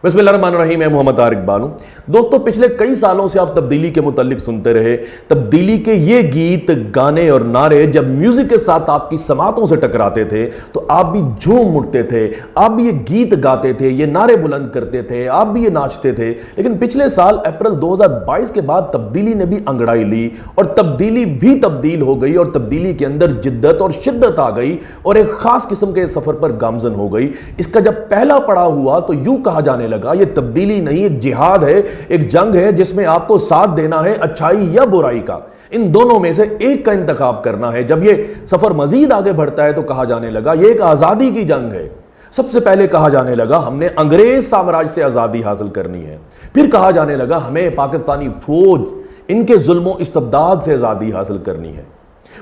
बिस्मिल्लाहिर्रहमानिर्रहीम। मैं मोहम्मद तारिक बानू। दोस्तों, पिछले कई सालों से आप तब्दीली के मुतालिक सुनते रहे। तब्दीली के ये गीत, गाने और नारे जब म्यूजिक के साथ आपकी समातों से टकराते थे तो आप भी झूम उठते थे, आप भी ये गीत गाते थे, ये नारे बुलंद करते थे, आप भी ये नाचते थे। लेकिन पिछले साल अप्रैल 2022 के बाद तब्दीली ने भी अंगड़ाई ली और तब्दीली भी तब्दील हो गई और तब्दीली के अंदर जिद्दत और शिद्दत आ गई और एक खास किस्म के सफर पर गामजन हो गई। इसका जब पहला पड़ाव हुआ तो यूं कहा जाने लगा, ये तब्दीली नहीं, एक जिहाद है, एक जंग है जिसमें आपको साथ देना है अच्छाई या बुराई का। इन दोनों में से एक का इंतखाब करना है। जब ये सफर मजीद आगे बढ़ता है तो कहा जाने लगा ये एक आजादी की जंग है। सबसे पहले कहा जाने लगा हमने अंग्रेज साम्राज्य से आजादी हासिल करनी है। फिर कहा जाने लगा हमें पाकिस्तानी फौज, इनके जुल्मों इस्तबदाद से आजादी हासिल करनी है।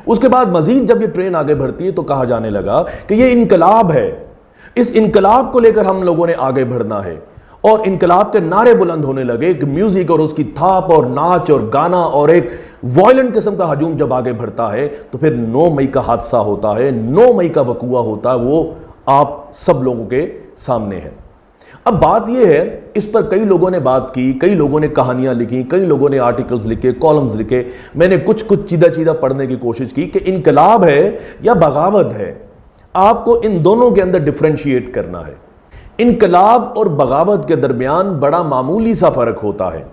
उसके बाद मजीद जब ये ट्रेन आगे बढ़ती है तो कहा जाने लगा कि ये इनकलाब है, इस इनकलाब को लेकर हम लोगों ने आगे बढ़ना है। और इनकलाब के नारे बुलंद होने लगे। एक म्यूजिक और उसकी थाप और नाच और गाना और एक वायलेंट किस्म का हजूम जब आगे बढ़ता है तो फिर 9 मई का हादसा होता है, 9 मई का वकूआ होता है, वो आप सब लोगों के सामने है। अब बात यह है, इस पर कई लोगों ने बात की, कई लोगों ने कहानियां लिखी, कई लोगों ने आर्टिकल्स लिखे, कॉलम्स लिखे। मैंने कुछ चीदा चीदा पढ़ने की कोशिश की कि इनकलाब है या बगावत है। आपको इन दोनों के अंदर डिफरेंशिएट करना है। इनकलाब और बगावत के दरमियान बड़ा मामूली सा फर्क होता है।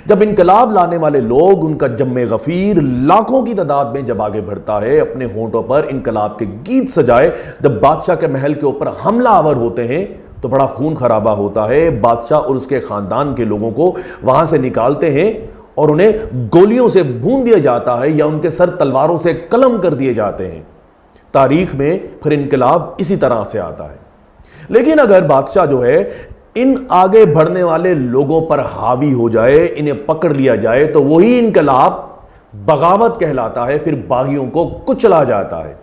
जब इनकलाब लाने वाले लोग, उनका जम्मे गफीर लाखों की तादाद में जब आगे बढ़ता है, अपने होंठों पर इनकलाब के गीत सजाए, जब बादशाह के महल के ऊपर हमला आवर होते हैं तो बड़ा खून खराबा होता है। बादशाह और उसके खानदान के लोगों को वहां से निकालते हैं और उन्हें गोलियों से भून दिया जाता है या उनके सर तलवारों से कलम कर दिए जाते हैं। तारीख में फिर इनकलाब इसी तरह से आता है। लेकिन अगर बादशाह जो है इन आगे बढ़ने वाले लोगों पर हावी हो जाए, इन्हें पकड़ लिया जाए, तो वही इनकलाब बगावत कहलाता है। फिर बागियों को कुचला जाता है।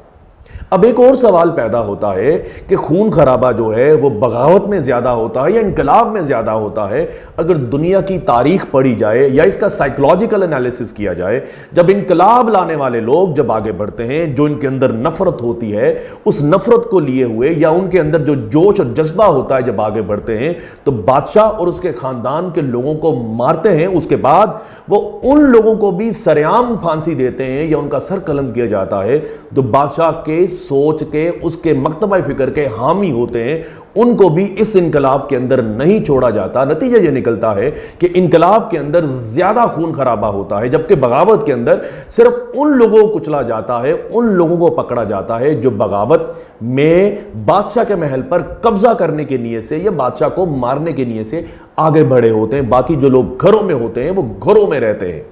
अब एक और सवाल पैदा होता है कि खून खराबा जो है वो बगावत में ज्यादा होता है या इनकलाब में ज्यादा होता है। अगर दुनिया की तारीख पढ़ी जाए या इसका साइकोलॉजिकल एनालिसिस किया जाए, जब इनकलाब लाने वाले लोग जब आगे बढ़ते हैं, जो इनके अंदर नफरत होती है, उस नफरत को लिए हुए या उनके अंदर जो जोश और जज्बा होता है, जब आगे बढ़ते हैं तो बादशाह और उसके खानदान के लोगों को मारते हैं। उसके बाद वो उन लोगों को भी सरेआम फांसी देते हैं या उनका सर कलम किया जाता है जो बादशाह के सोच के, उसके मकतबा फिक्र के हामी होते हैं। उनको भी इस इनकलाब के अंदर नहीं छोड़ा जाता। नतीजा यह निकलता है कि इनकलाब के अंदर ज्यादा खून खराबा होता है, जबकि बगावत के अंदर सिर्फ उन लोगों को कुचला जाता है, उन लोगों को पकड़ा जाता है जो बगावत में बादशाह के महल पर कब्जा करने की नीयत से या बादशाह को मारने की नीयत से आगे बढ़े होते हैं। बाकी जो लोग घरों में होते हैं वो घरों में रहते हैं।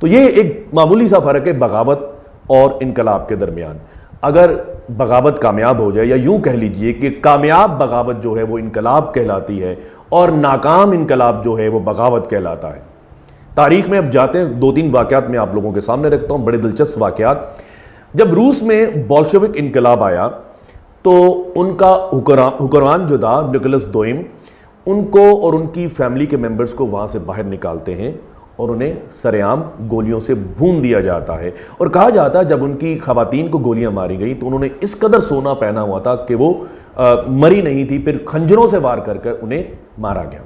तो यह एक मामूली सा फर्क है बगावत और इनकलाब के दरमियान। अगर बगावत कामयाब हो जाए, या यूं कह लीजिए कि कामयाब बगावत जो है वो इनकलाब कहलाती है और नाकाम इनकलाब जो है वो बगावत कहलाता है। तारीख में अब जाते हैं, 2-3 वाकयात मैं आप लोगों के सामने रखता हूं, बड़े दिलचस्प वाकयात। जब रूस में बोल्शेविक इनकलाब आया तो उनका हुक्मरान जो था निकोलस दोइम, उनको और उनकी फैमिली के मेंबर्स को वहां से बाहर निकालते हैं और उन्हें सरेआम गोलियों से भून दिया जाता है। और कहा जाता है जब उनकी खवातीन को गोलियां मारी गई तो उन्होंने इस कदर सोना पहना हुआ था कि वो मरी नहीं थी। फिर खंजरों से वार करके उन्हें मारा गया।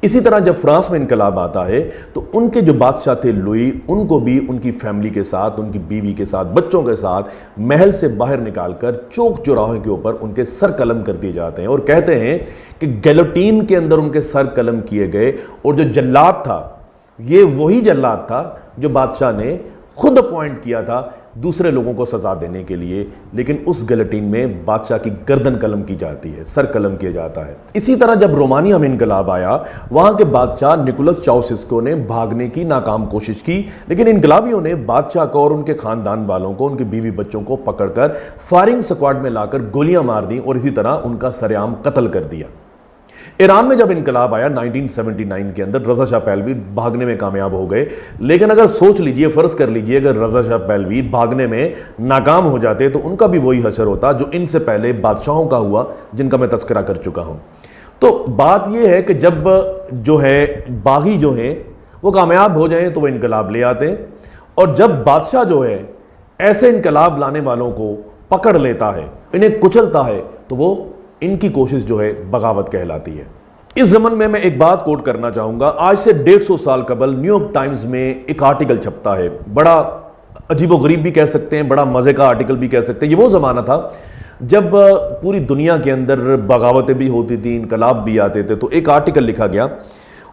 इसी तरह जब फ्रांस में इनकलाब आता है तो उनके जो बादशाह थे लुई, उनको भी उनकी फैमिली के साथ, उनकी बीवी के साथ, बच्चों के साथ महल से बाहर निकालकर चौक चौराहे के ऊपर उनके सर कलम कर दिए जाते हैं। और कहते हैं कि गिलोटीन के अंदर उनके सर कलम किए गए। और जो जल्लाद था, ये वही जल्लाद था जो बादशाह ने खुद अपॉइंट किया था दूसरे लोगों को सजा देने के लिए। लेकिन उस गिलोटीन में बादशाह की गर्दन कलम की जाती है, सर कलम किया जाता है। इसी तरह जब रोमानिया में इनकलाब आया, वहां के बादशाह निकोलस चाउसेस्को ने भागने की नाकाम कोशिश की, लेकिन इनकलाबियों ने बादशाह को और उनके खानदान वालों को, उनकी बीवी बच्चों को पकड़कर फायरिंग स्क्वाड में लाकर गोलियां मार दी और इसी तरह उनका सरेआम कत्ल कर दिया। ईरान में जब इनकलाब आया 1979 के अंदर, रजा शाह पहलवी भागने में कामयाब हो गए। लेकिन अगर सोच लीजिए, फर्ज कर लीजिए, अगर रजा शाह पहलवी भागने में नाकाम हो जाते तो उनका भी वही हशर होता जो इनसे पहले बादशाहों का हुआ, जिनका मैं तस्करा कर चुका हूं। तो बात यह है कि जब जो है बागी जो है वो कामयाब हो जाए तो वो इनकलाब ले आते हैं, और जब बादशाह जो है ऐसे इनकलाब लाने वालों को पकड़ लेता है, इन्हें कुचलता है, तो वो इनकी कोशिश जो है बगावत कहलाती है। इस ज़मन में मैं एक बात कोट करना चाहूँगा। आज से 150 साल कबल न्यूयॉर्क टाइम्स में एक आर्टिकल छपता है, बड़ा अजीबोगरीब भी कह सकते हैं, बड़ा मज़े का आर्टिकल भी कह सकते हैं। ये वो ज़माना था जब पूरी दुनिया के अंदर बगावतें भी होती थी, इनकलाब भी आते थे। तो एक आर्टिकल लिखा गया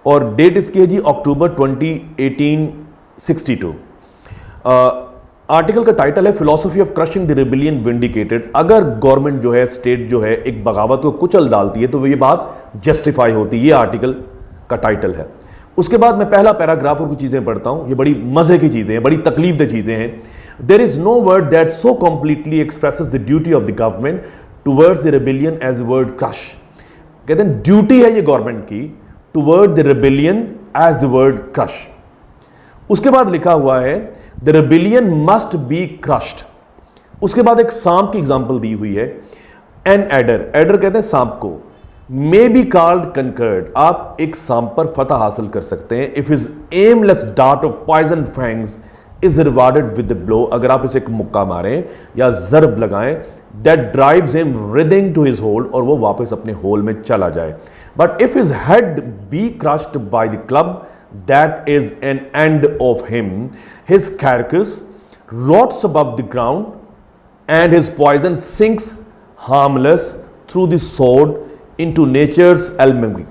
और डेट इसकी है जी अक्टूबर 20, 1862। आर्टिकल का टाइटल है philosophy of crushing the rebellion vindicated. अगर गवर्नमेंट जो है, स्टेट जो है, एक बगावत को कुचल डालती है तो ये बात जस्टिफाई होती है। ये आर्टिकल का टाइटल है। उसके बाद मैं पहला पैराग्राफ और कुछ चीजें पढ़ता हूं। ये बड़ी मजे की चीजें हैं, बड़ी तकलीफदेह चीजें हैं। There is no word that so completely expresses the duty of the government towards the rebellion as word crush. कहते हैं ड्यूटी है ये गवर्नमेंट की toward the rebellion as the word crush. उसके बाद लिखा हुआ है the rebellion must be crushed. उसके बाद एक सांप की एग्जांपल दी हुई है। एन एडर, एडर कहते हैं सांप को, मे बी कॉल्ड कंकर्ड। आप एक सांप पर फतह हासिल कर सकते हैं if is aimless dart of poison fangs is rewarded with the blow. अगर आप इसे एक मुक्का मारें या जरब लगाएं, that drives him writhing to his hold, और वो वापस अपने होल में चला जाए। But if his head be crushed by the club, that is an end of him. His carcass rots above the ground and his poison sinks harmless through the sword into nature's alchemy.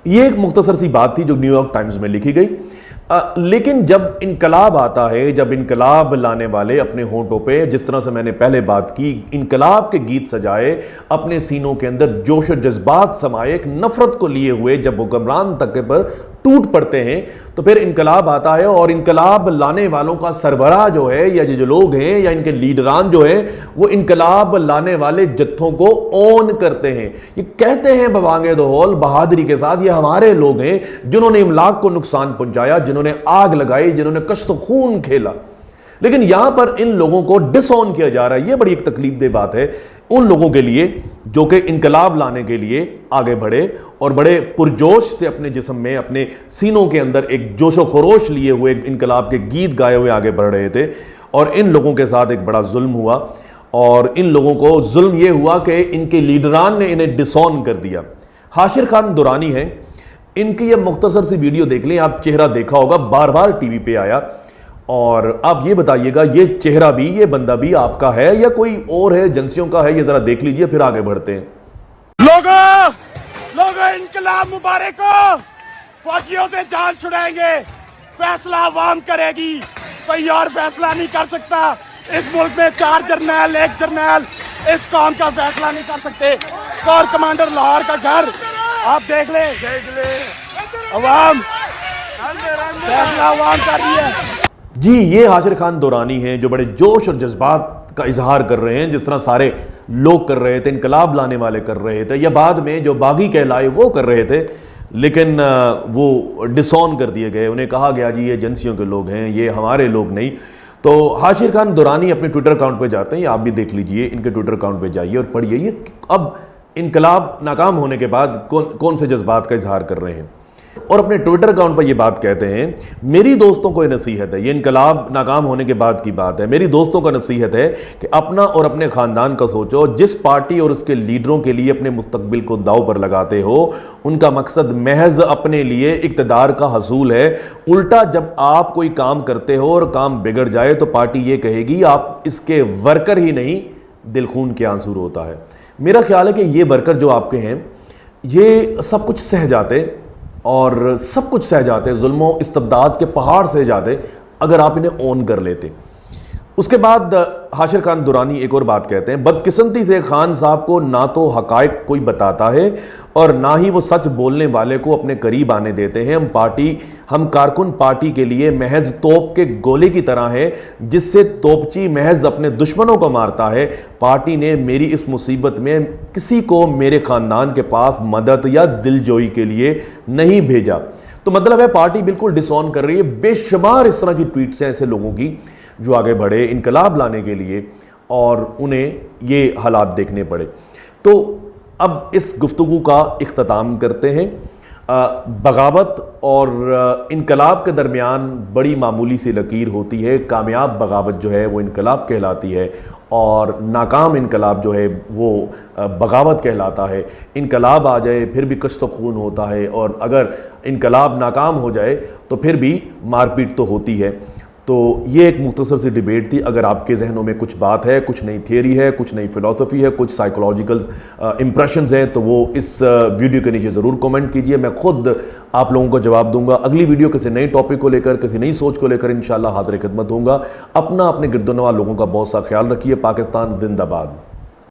ये एक मुख्तसर सी बात थी जो New York times में लिखी गई। लेकिन जब इनकलाब आता है, जब इनकलाब लाने वाले अपने होंठों पे, जिस तरह से मैंने पहले बात की, इनकलाब के गीत सजाए, अपने सीनों के अंदर जोश और जज्बात समाए, एक नफरत को लिए हुए जब हुक्मरान तक पर टूट पड़ते हैं, तो फिर इनकलाब आता है। और इनकलाब लाने वालों का सरबराह जो है, या जो लोग हैं, या इनके लीडरान जो है, वो इनकलाब लाने वाले जत्थों को ओन करते हैं। ये कहते हैं बवांगे दोहल बहादुरी के साथ, ये हमारे लोग हैं जिन्होंने इमलाक को नुकसान पहुंचाया, जिन्होंने आग लगाई, जिन्होंने कश्त खून खेला। लेकिन यहां पर इन लोगों को डिसऑन किया जा रहा है। यह बड़ी एक तकलीफदेह बात है उन लोगों के लिए जो कि इनकलाब लाने के लिए आगे बढ़े और बड़े पुरजोश से अपने जिस्म में, अपने सीनों के अंदर एक जोशो खरोश लिए हुए इनकलाब के गीत गाए हुए आगे बढ़ रहे थे। और इन लोगों के साथ एक बड़ा जुल्म हुआ, और इन लोगों को जुल्म यह हुआ कि इनके लीडरान ने इन्हें डिसऑन कर दिया। हाशिर खान दुरानी है, इनकी यह मुख्तसर सी वीडियो देख लें आप, चेहरा देखा होगा, बार बार टीवी पे आया। और आप ये बताइएगा ये चेहरा भी, ये बंदा भी आपका है या कोई और है, एजेंसियों का है, ये जरा देख लीजिए, फिर आगे बढ़ते हैं। लोगों इनकलाब मुबारक हो, फौजियों से जान छुड़ाएंगे, फैसला आवाम करेगी, कोई और फैसला नहीं कर सकता। इस मुल्क में 4 जर्नैल, 1 जर्नैल इस कौम का फैसला नहीं कर सकते। कोर कमांडर लाहौर का घर आप देख ले, अवाम फैसला आवाम कर रही है। जी, ये हाशिर खान दुरानी हैं जो बड़े जोश और जज्बात का इजहार कर रहे हैं, जिस तरह सारे लोग कर रहे थे, इनकलाब लाने वाले कर रहे थे, या बाद में जो बागी कहलाए वो कर रहे थे। लेकिन वो डिसऑन कर दिए गए, उन्हें कहा गया जी ये एजेंसियों के लोग हैं, ये हमारे लोग नहीं। तो हाशिर खान दुरानी अपने ट्विटर अकाउंट पे जाते हैं, आप भी देख लीजिए, इनके ट्विटर अकाउंट पे जाइए और पढ़िए ये अब इनकलाब नाकाम होने के बाद कौन से जज्बात का इजहार कर रहे हैं। और अपने ट्विटर अकाउंट पर ये बात कहते हैं, मेरी दोस्तों को ये नसीहत है, ये इनकलाब नाकाम होने के बाद की बात है, मेरी दोस्तों का नसीहत है कि अपना और अपने खानदान का सोचो। जिस पार्टी और उसके लीडरों के लिए अपने मुस्तकबिल को दाव पर लगाते हो, उनका मकसद महज अपने लिए इक्तदार का हसूल है। उल्टा जब आप कोई काम करते हो और काम बिगड़ जाए तो पार्टी ये कहेगी आप इसके वर्कर ही नहीं, दिल खून के आंसू रोता है। मेरा ख्याल है कि ये वर्कर जो आपके हैं, ये सब कुछ सह जाते और सब कुछ सह जाते, जुल्मों इस्तबदाद के पहाड़ सह जाते अगर आप इन्हें ओन कर लेते। उसके बाद हाशिर खान दुरानी एक और बात कहते हैं, बदकिस्मती से खान साहब को ना तो हकायक कोई बताता है और ना ही वो सच बोलने वाले को अपने करीब आने देते हैं। हम कारकुन पार्टी के लिए महज तोप के गोले की तरह है, जिससे तोपची महज अपने दुश्मनों को मारता है। पार्टी ने मेरी इस मुसीबत में किसी को मेरे खानदान के पास मदद या दिलजोई के लिए नहीं भेजा। तो मतलब है पार्टी बिल्कुल डिसऑन कर रही है। बेशुमार इस तरह की ट्वीट्स हैं ऐसे लोगों की जो आगे बढ़े इनकलाब लाने के लिए और उन्हें ये हालात देखने पड़े। तो अब इस गुफ्तगू का इख्तिताम करते हैं। बगावत और इनकलाब के दरमियान बड़ी मामूली सी लकीर होती है। कामयाब बगावत जो है वो इनकलाब कहलाती है और नाकाम इनकलाब जो है वो बगावत कहलाता है। इनकलाब आ जाए फिर भी कश्त खून होता है, और अगर इनकलाब नाकाम हो जाए तो फिर भी मारपीट तो होती है। तो ये एक मुख्तसर सी डिबेट थी। अगर आपके जहनों में कुछ बात है, कुछ नई थियरी है, कुछ नई फिलॉसफी है, कुछ साइकोलॉजिकल इंप्रेशंस हैं, तो वो इस वीडियो के नीचे ज़रूर कमेंट कीजिए। मैं खुद आप लोगों को जवाब दूंगा। अगली वीडियो किसी नई टॉपिक को लेकर, किसी नई सोच को लेकर इंशाल्लाह हाज़िर खिदमत होऊंगा। अपना अपने गिरदोनवा लोगों का बहुत सा ख्याल रखिए। पाकिस्तान जिंदाबाद।